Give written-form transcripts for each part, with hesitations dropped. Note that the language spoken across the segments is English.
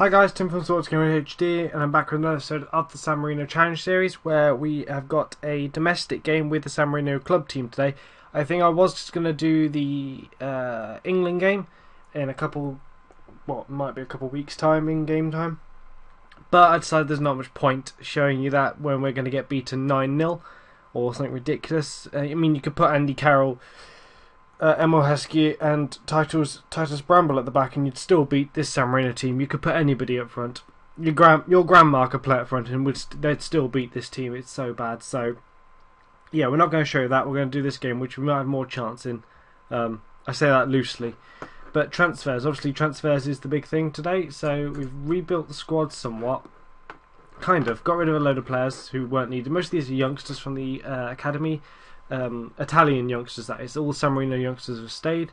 Hi guys, Tim from Sports Gamer HD, and I'm back with another episode of the San Marino Challenge Series, where we have got a domestic game with the San Marino club team today. I think I was just going to do the England game in a couple, might be a couple weeks time in game time, but I decided there's not much point showing you that when we're going to get beaten 9-0 or something ridiculous. I mean, you could put Andy Carroll, Emil Heskey and Titus Bramble at the back, and you'd still beat this San Marino team. You could put anybody up front. Your grandma could play up front, and they'd still beat this team. It's so bad. So yeah, we're not going to show you that. We're going to do this game, which we might have more chance in. I say that loosely, but transfers. Obviously, transfers is the big thing today. So we've rebuilt the squad somewhat. Kind of got rid of a load of players who weren't needed. Most of these are youngsters from the academy. Italian youngsters, that is. All San Marino youngsters have stayed.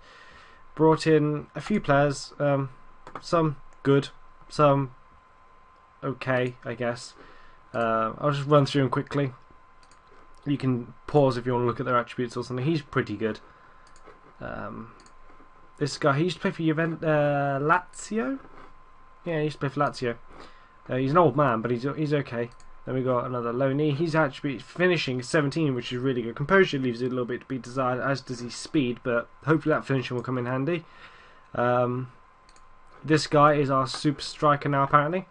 Brought in a few players, some good, some okay, I guess. I'll just run through them quickly. You can pause if you want to look at their attributes or something. He's pretty good. This guy, he used to play for Lazio? Yeah, he used to play for Lazio. He's an old man, but he's okay. Then we got another loanee. He's actually finishing 17, which is really good. Composure leaves it a little bit to be desired, as does his speed, but hopefully that finishing will come in handy. This guy is our super striker now, apparently.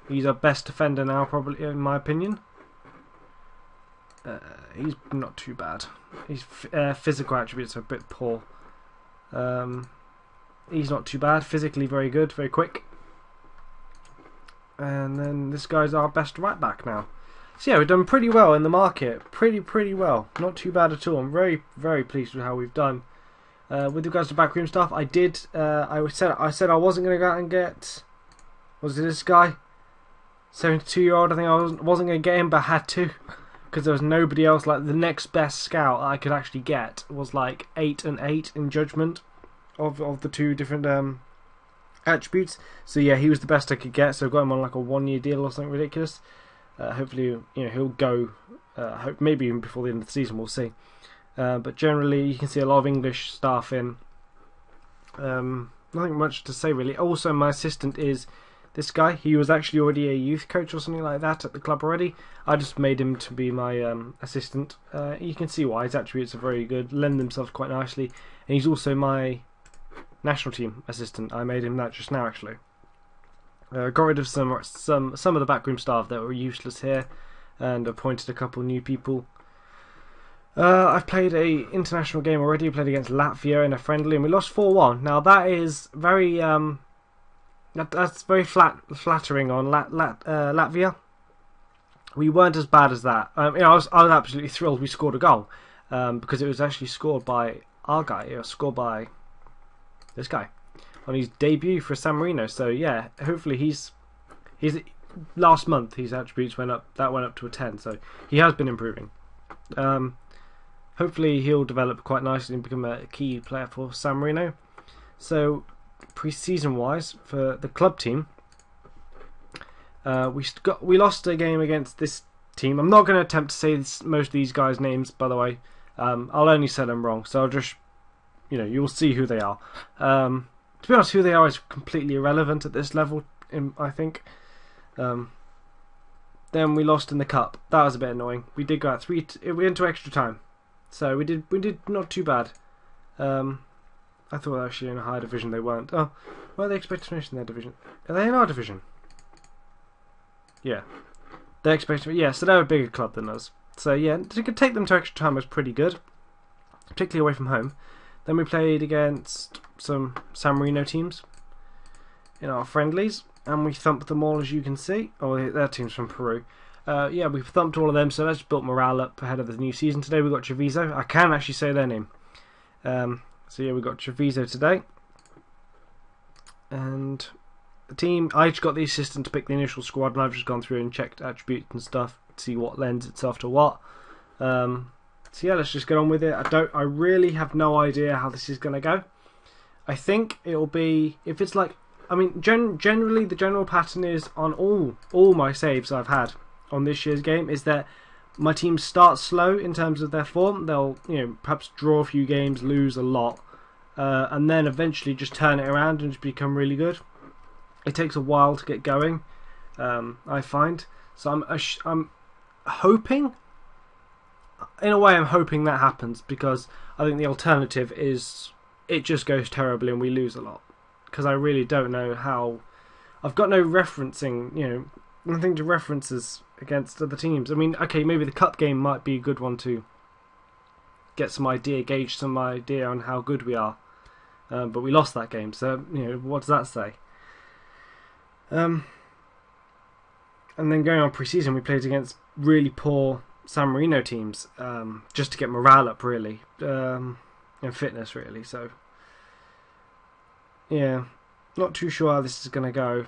He's our best defender now, probably, in my opinion. He's not too bad. His physical attributes are a bit poor. He's not too bad. Physically very good, very quick. And then this guy's our best right back now. So yeah, we've done pretty well in the market. Pretty well. Not too bad at all. I'm very pleased with how we've done. With regards to backroom stuff, I said I wasn't going to go out and get, was it this guy? 72-year-old. I think I wasn't going to get him, but I had to, because there was nobody else. Like, the next best scout I could actually get was like 8 and 8 in judgment of the two different attributes. So yeah, he was the best I could get, so I got him on like a 1-year deal or something ridiculous. Hopefully, he'll go maybe even before the end of the season, we'll see. But generally you can see a lot of English staff in. Nothing much to say really. Also, my assistant is this guy. He was actually already a youth coach or something like that at the club already. I just made him to be my assistant. You can see why his attributes are very good, lend themselves quite nicely, and he's also my national team assistant. I made him that just now, actually. Got rid of some of the backroom staff that were useless here, and appointed a couple new people. I've played a international game already. I played against Latvia in a friendly, and we lost 4-1. Now that is very that's very flattering on Latvia. We weren't as bad as that. I was absolutely thrilled we scored a goal, because it was actually scored by our guy. It was scored by this guy on his debut for San Marino. So yeah, hopefully he's last month his attributes went up. That went up to a 10. So he has been improving. Hopefully he'll develop quite nicely and become a key player for San Marino. So pre-season wise for the club team, we lost a game against this team. I'm not going to attempt to say most of these guys' names, by the way. I'll only say them wrong. So I'll just, you'll see who they are. To be honest, who they are is completely irrelevant at this level, I think. Then we lost in the cup. That was a bit annoying. We did go out we went into extra time, so we did not too bad. I thought actually in a higher division they weren't. Oh, where are they expected to finish in their division? Are they in our division? Yeah, they're expected. Yeah, so they're a bigger club than us. So yeah, to take them to extra time was pretty good, particularly away from home. Then we played against some San Marino teams in our friendlies, and we thumped them all, as you can see. Oh, their team's from Peru. Yeah, we thumped all of them, so that's built morale up ahead of the new season. Today we got Treviso. I can actually say their name. So yeah, we got Treviso today. And the team, I just got the assistant to pick the initial squad, and I've just gone through and checked attributes and stuff to see what lends itself to what. So yeah, let's just get on with it. I really have no idea how this is going to go. I think it'll be, if it's like, I mean, generally the general pattern is on all my saves I've had on this year's game is that my teams start slow in terms of their form. They'll, perhaps draw a few games, lose a lot, and then eventually just turn it around and just become really good. It takes a while to get going, I find. So I'm hoping, in a way, I'm hoping that happens, because I think the alternative is it just goes terribly and we lose a lot. Because I really don't know how. I've got no referencing, nothing to references against other teams. I mean, okay, maybe the cup game might be a good one to get some idea, gauge some idea on how good we are. But we lost that game, so what does that say? And then going on pre-season, we played against really poor San Marino teams, just to get morale up, really, and fitness, really. So, yeah, not too sure how this is going to go.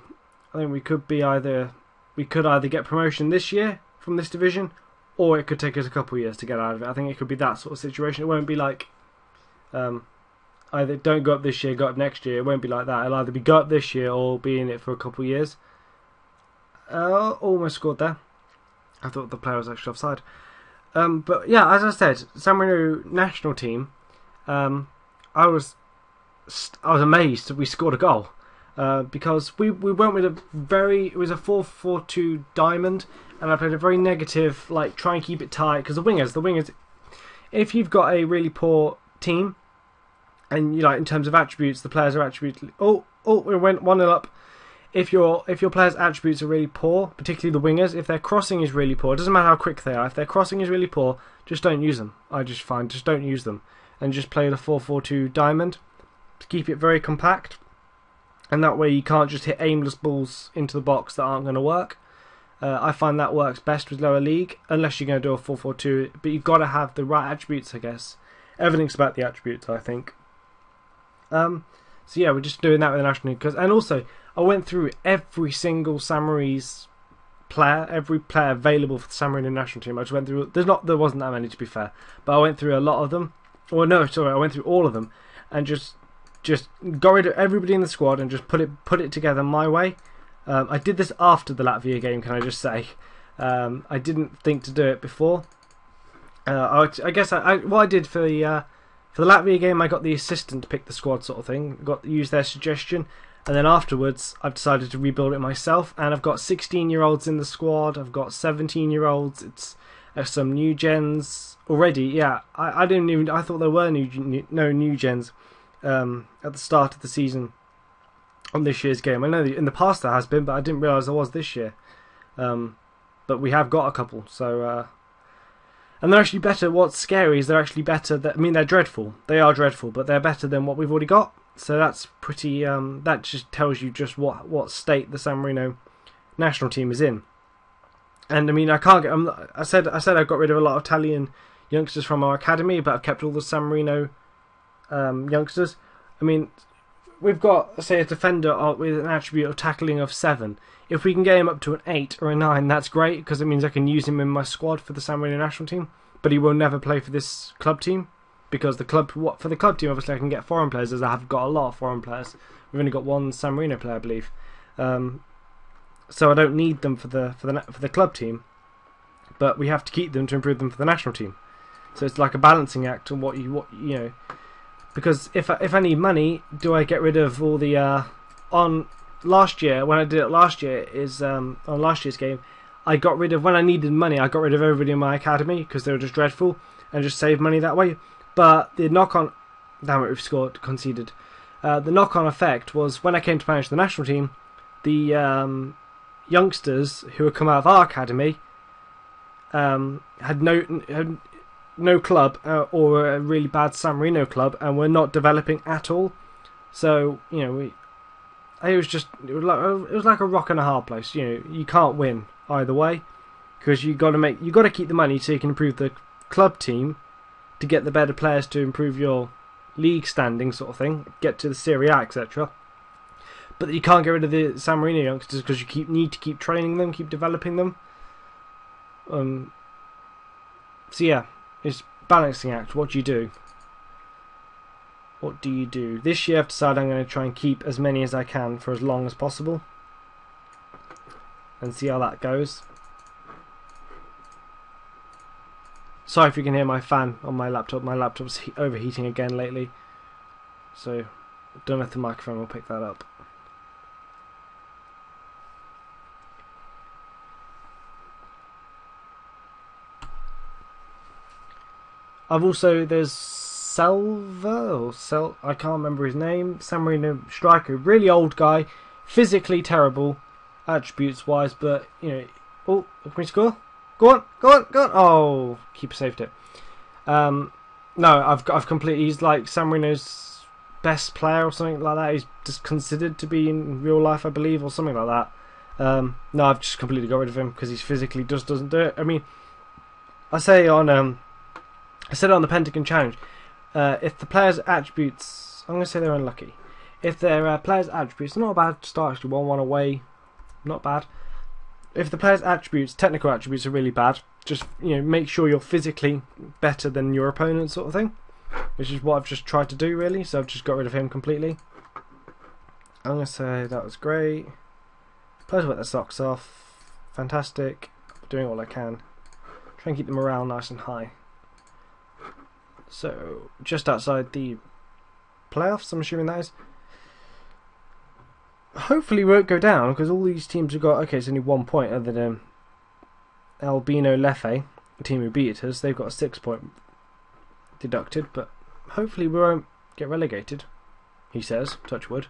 I think we could either get promotion this year from this division, or it could take us a couple of years to get out of it. I think it could be that sort of situation. It won't be like either don't go up this year, go up next year. It won't be like that. It'll either be go up this year or be in it for a couple of years. Almost scored there. I thought the player was actually offside. But yeah, as I said, San Marino national team. I was amazed that we scored a goal. Because we went with it was a 4-4-2 diamond, and I played a very negative, like, try and keep it tight, because the wingers, if you've got a really poor team, and in terms of attributes, the players are attributes. We went 1-0 up. If your players' attributes are really poor, particularly the wingers, if their crossing is really poor, it doesn't matter how quick they are. If their crossing is really poor, just don't use them. Just don't use them, and just play the 4-4-2 diamond to keep it very compact. And that way you can't just hit aimless balls into the box that aren't going to work. I find that works best with lower league, unless you're going to do a 4-4-2. But you've got to have the right attributes, I guess. Everything's about the attributes, I think. So yeah, we're just doing that with the national team. And also, I went through every single San Marino's player, every player available for the San Marino national team. I just went through. There wasn't that many, to be fair, but I went through a lot of them. I went through all of them, and just got rid of everybody in the squad and just put it together my way. I did this after the Latvia game, can I just say? I didn't think to do it before. I guess what I did for the Latvia game, I got the assistant to pick the squad, sort of thing. Use their suggestion, and then afterwards I've decided to rebuild it myself. And I've got 16-year-olds in the squad. I've got 17-year-olds. It's some new gens already. Yeah, I thought there were no new gens. At the start of the season on this year's game. I know in the past there has been, but I didn't realise there was this year. But we have got a couple, so and they're actually better. What's scary is they're actually better. They're dreadful. They are dreadful, but they're better than what we've already got. So that's pretty. That just tells you just what state the San Marino national team is in. And I mean, I can't get. I said I got rid of a lot of Italian youngsters from our academy, but I've kept all the San Marino youngsters. I mean, we've got, say, a defender with an attribute of tackling of 7. If we can get him up to an 8 or a 9, that's great, because it means I can use him in my squad for the San Marino national team. But he will never play for this club team, because for the club team, obviously I can get foreign players, as I have got a lot of foreign players. We've only got one San Marino player, I believe. So I don't need them for the club team, but we have to keep them to improve them for the national team. So it's like a balancing act on what you know. Because if I need money, do I get rid of all the on last year when I did it last year is on last year's game, I got rid of, when I needed money, I got rid of everybody in my academy because they were just dreadful, and just saved money that way. But the knock-on, damn it, we've conceded. The knock-on effect was when I came to manage the national team, the youngsters who had come out of our academy had no club or a really bad San Marino club, and were not developing at all. So it was like a rock and a hard place. You can't win either way, because you got to keep the money so you can improve the club team to get the better players to improve your league standing, sort of thing, get to the Serie A, etc. But you can't get rid of the San Marino youngsters because you need to keep training them, keep developing them. So yeah, it's balancing act. What do you do? What do you do? This year I've decided I'm going to try and keep as many as I can for as long as possible, and see how that goes. Sorry if you can hear my fan on my laptop. My laptop's overheating again lately. so don't know if the microphone will pick that up. There's I can't remember his name, San Marino striker, really old guy, physically terrible, attributes wise, but you know, oh, can we score? Go on! Oh, keeper saved it. No, I've completely, he's like San Marino's best player or something like that. He's just considered to be in real life, I believe, or something like that. No, I've just completely got rid of him because he physically just doesn't do it. I mean, I said it on the Pentagon Challenge. If the player's attributes, I'm going to say they're unlucky. If their player's attributes, not a bad start actually, 1-1 away, not bad. If the player's attributes, technical attributes, are really bad, just make sure you're physically better than your opponent, sort of thing. Which is what I've just tried to do, really. So I've just got rid of him completely. I'm going to say that was great. Players wet their socks off. Fantastic. Doing all I can. Try and keep the morale nice and high. So, just outside the playoffs, I'm assuming that is. Hopefully we won't go down, because all these teams have got, okay, it's only 1 point other than Albino Leffe, the team who beat us. They've got a 6 point deducted, but hopefully we won't get relegated, he says, touch wood.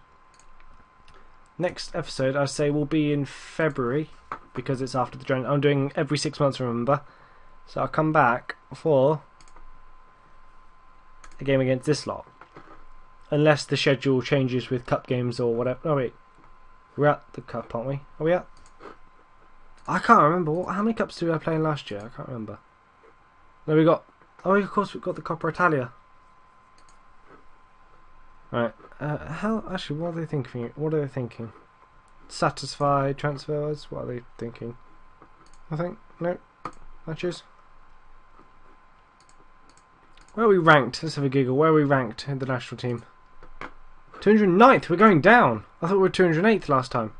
Next episode, I say, will be in February, because it's after the January. I'm doing every 6 months, remember. So I'll come back for a game against this lot. Unless the schedule changes with cup games or whatever. Oh wait, we're at the cup, aren't we? Are we at? I can't remember. How many cups did I play in last year? I can't remember. No, we got... Oh, of course we've got the Coppa Italia. Right. Actually, what are they thinking? Satisfied transfers? What are they thinking? Nothing? No. Matches? Where are we ranked? Let's have a giggle. Where are we ranked in the national team? 209th. We're going down. I thought we were 208th last time.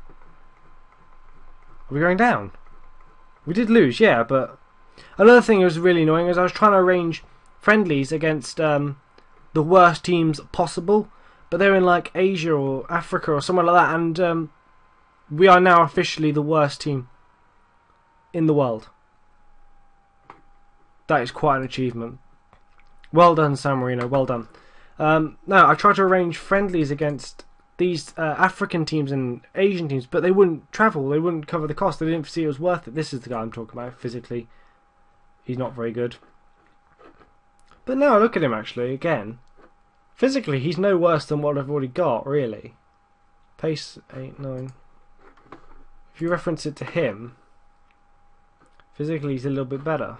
Are we going down? We did lose, yeah, but... Another thing that was really annoying is I was trying to arrange friendlies against the worst teams possible, but they're in like Asia or Africa or somewhere like that, and we are now officially the worst team in the world. That is quite an achievement. Well done, San Marino, well done. No, I tried to arrange friendlies against these African teams and Asian teams, but they wouldn't travel, they wouldn't cover the cost, they didn't see it was worth it. This is the guy I'm talking about, physically. He's not very good. But now look at him actually, again. Physically, he's no worse than what I've already got, really. Pace, 8, 9. If you reference it to him, physically he's a little bit better.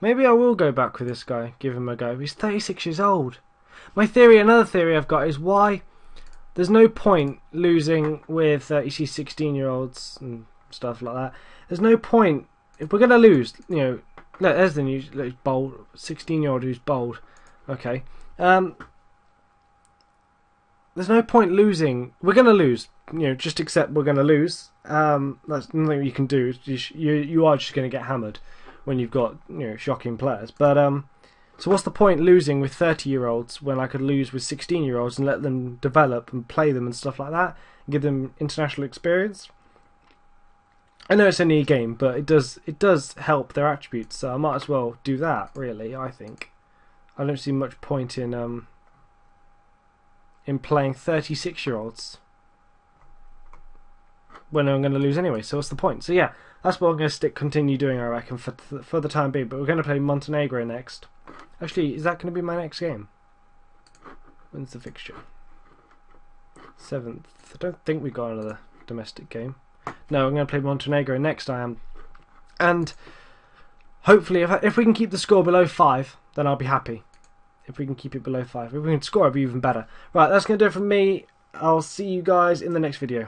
Maybe I will go back with this guy, give him a go. He's 36 years old. My theory, another theory I've got, is why there's no point losing with, you see 16-year-olds and stuff like that. There's no point, if we're going to lose, there's the news, bold, 16-year-old who's bold. Okay. There's no point losing. We're going to lose. Just accept we're going to lose. That's nothing you can do. You are just going to get hammered when you've got shocking players. But so what's the point losing with 30-year-olds when I could lose with 16-year-olds and let them develop and play them and stuff like that, and give them international experience? I know it's only a game, but it does help their attributes. So I might as well do that. Really, I think. I don't see much point in playing 36-year-olds when I'm going to lose anyway. So what's the point? So yeah, that's what I'm going to continue doing, I reckon, for the time being. But we're going to play Montenegro next. Actually, is that going to be my next game? When's the fixture? 7th. I don't think we've got another domestic game. No, I'm going to play Montenegro next. I am, and hopefully, if we can keep the score below 5, then I'll be happy. If we can keep it below 5, if we can score, it'll be even better. Right, that's going to do it from me. I'll see you guys in the next video.